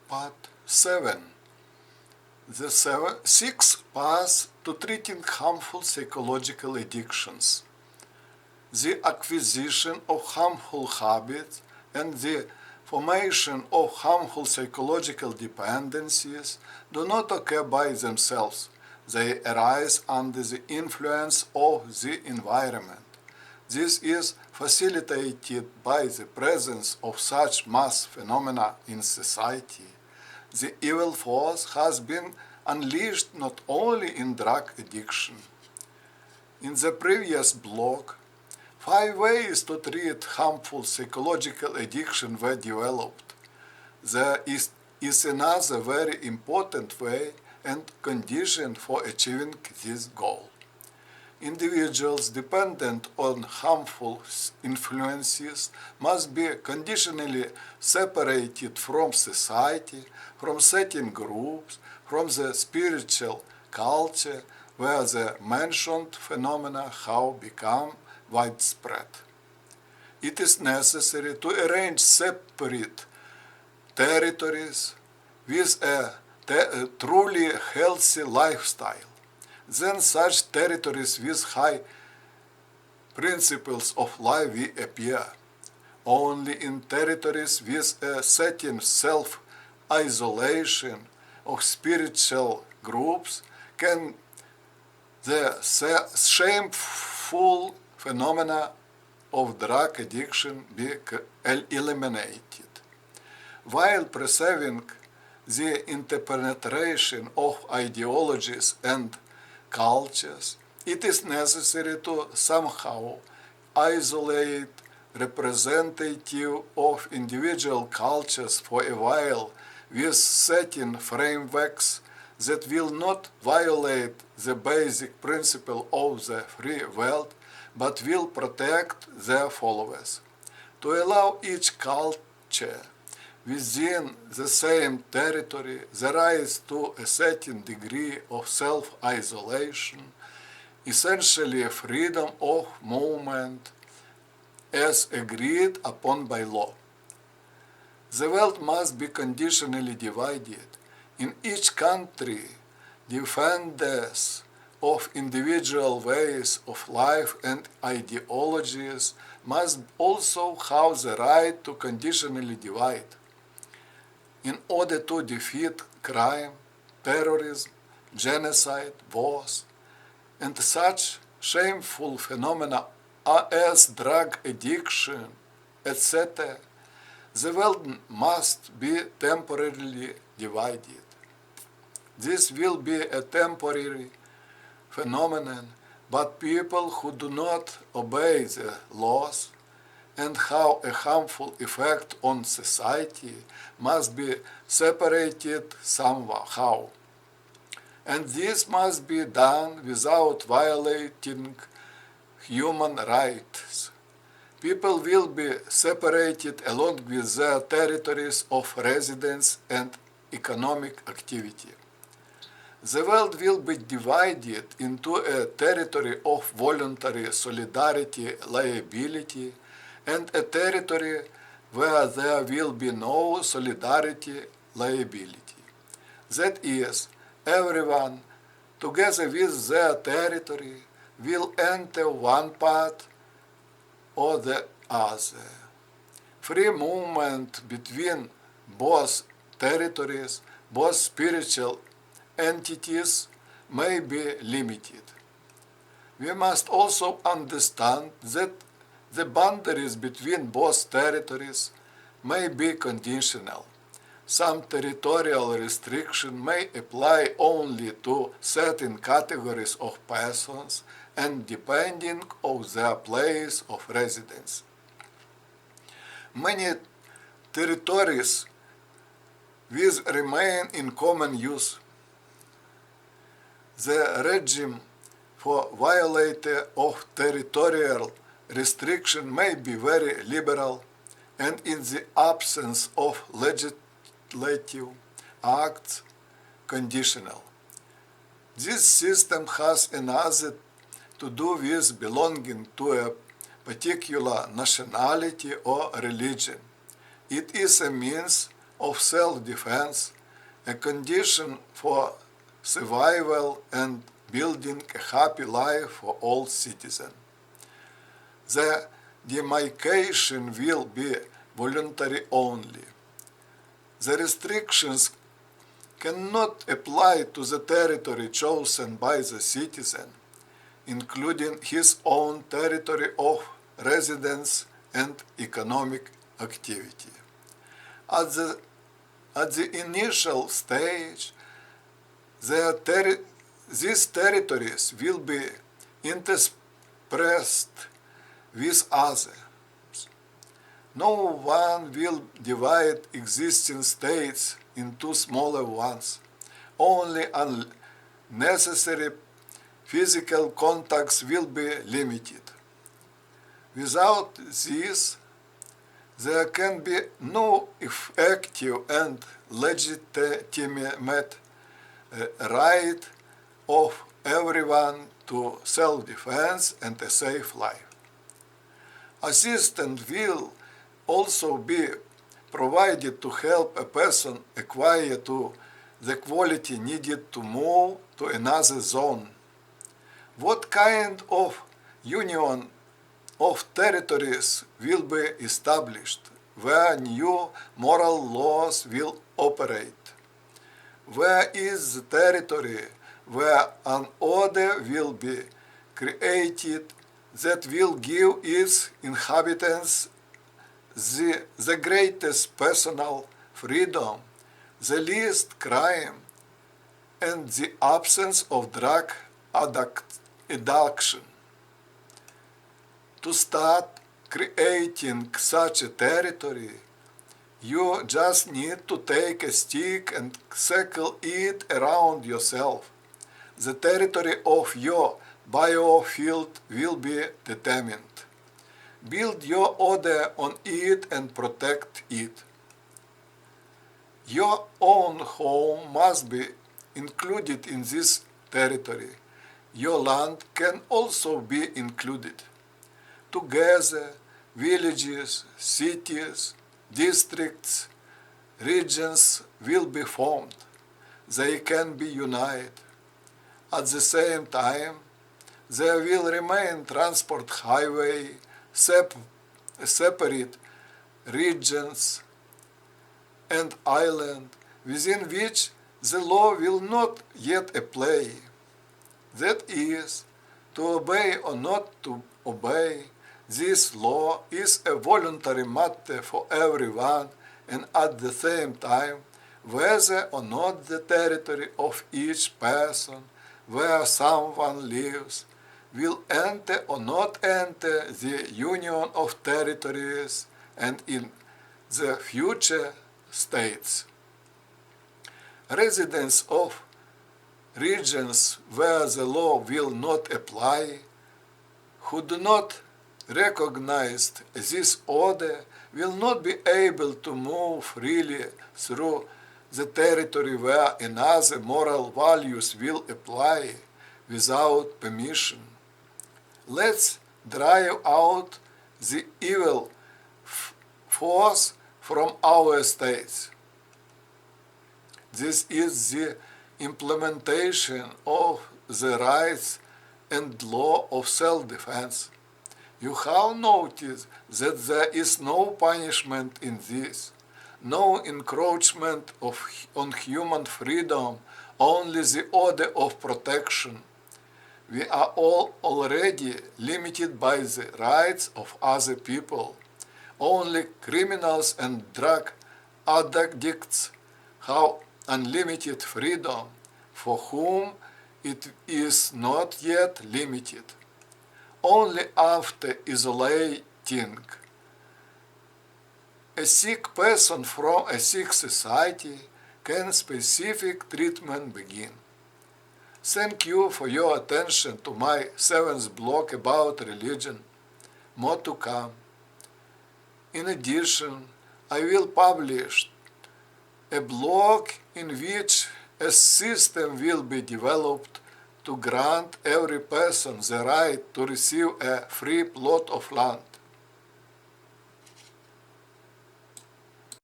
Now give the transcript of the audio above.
Part 7. The sixth path to treating harmful psychological addictions. The acquisition of harmful habits and the formation of harmful psychological dependencies do not occur by themselves. They arise under the influence of the environment. This is facilitated by the presence of such mass phenomena in society. The evil force has been unleashed not only in drug addiction. In the previous block, 5 ways to treat harmful psychological addiction were developed. There is another very important way and condition for achieving this goal. Individuals dependent on harmful influences must be conditionally separated from society, from certain groups, from the spiritual culture where the mentioned phenomena have become widespread. It is necessary to arrange separate territories with a truly healthy lifestyle. Then such territories with high principles of life will appear. Only in territories with a certain self-isolation of spiritual groups can the shameful phenomena of drug addiction be eliminated, while preserving the interpenetration of ideologies and cultures. It is necessary to somehow isolate representative of individual cultures for a while with certain frameworks that will not violate the basic principle of the free world, but will protect their followers. To allow each culture within the same territory the rise to a certain degree of self-isolation, essentially a freedom of movement as agreed upon by law. The world must be conditionally divided. In each country, defenders of individual ways of life and ideologies must also have the right to conditionally divide. In order to defeat crime, terrorism, genocide, wars, and such shameful phenomena as drug addiction, etc., the world must be temporarily divided. This will be a temporary phenomenon, but people who do not obey the laws and have a harmful effect on society must be separated somehow. And this must be done without violating human rights. People will be separated along with their territories of residence and economic activity. The world will be divided into a territory of voluntary solidarity liability and a territory where there will be no solidarity liability. That is, everyone, together with their territory, will enter one part or the other. Free movement between both territories, both spiritual entities, may be limited. We must also understand that the boundaries between both territories may be conditional. Some territorial restriction may apply only to certain categories of persons and depending on their place of residence. Many territories will remain in common use. The regime for violator of territorial restriction may be very liberal and in the absence of legislative acts conditional. This system has another to do with belonging to a particular nationality or religion. It is a means of self-defense, a condition for survival and building a happy life for all citizens. The demarcation will be voluntary only. The restrictions cannot apply to the territory chosen by the citizen, including his own territory of residence and economic activity. At the initial stage, these territories will be interspersed with others. No one will divide existing states into smaller ones. Only unnecessary physical contacts will be limited. Without this, there can be no effective and legitimate right of everyone to self-defense and a safe life. Assistance will also be provided to help a person acquire the quality needed to move to another zone. What kind of union of territories will be established, where new moral laws will operate? Where is the territory where an order will be created that will give its inhabitants the greatest personal freedom, the least crime, and the absence of drug addiction? To start creating such a territory, you just need to take a stick and circle it around yourself. The territory of your biofield will be determined. Build your order on it and protect it. Your own home must be included in this territory. Your land can also be included. Together, villages, cities, districts, regions will be formed. They can be united. At the same time, there will remain transport highway, separate regions and island within which the law will not yet apply. That is, to obey or not to obey, this law is a voluntary matter for everyone, and at the same time, whether or not the territory of each person where someone lives will enter or not enter the union of territories and in the future states. Residents of regions where the law will not apply, who do not recognize this order, will not be able to move freely through the territory where another moral values will apply without permission. Let's drive out the evil force from our states. This is the implementation of the rights and law of self-defense. You have noticed that there is no punishment in this, no encroachment on human freedom, only the order of protection. We are all already limited by the rights of other people. Only criminals and drug addicts have unlimited freedom, for whom it is not yet limited. Only after isolating a sick person from a sick society can specific treatment begin. Thank you for your attention to my 7th blog about religion. More to come. In addition, I will publish a blog in which a system will be developed to grant every person the right to receive a free plot of land.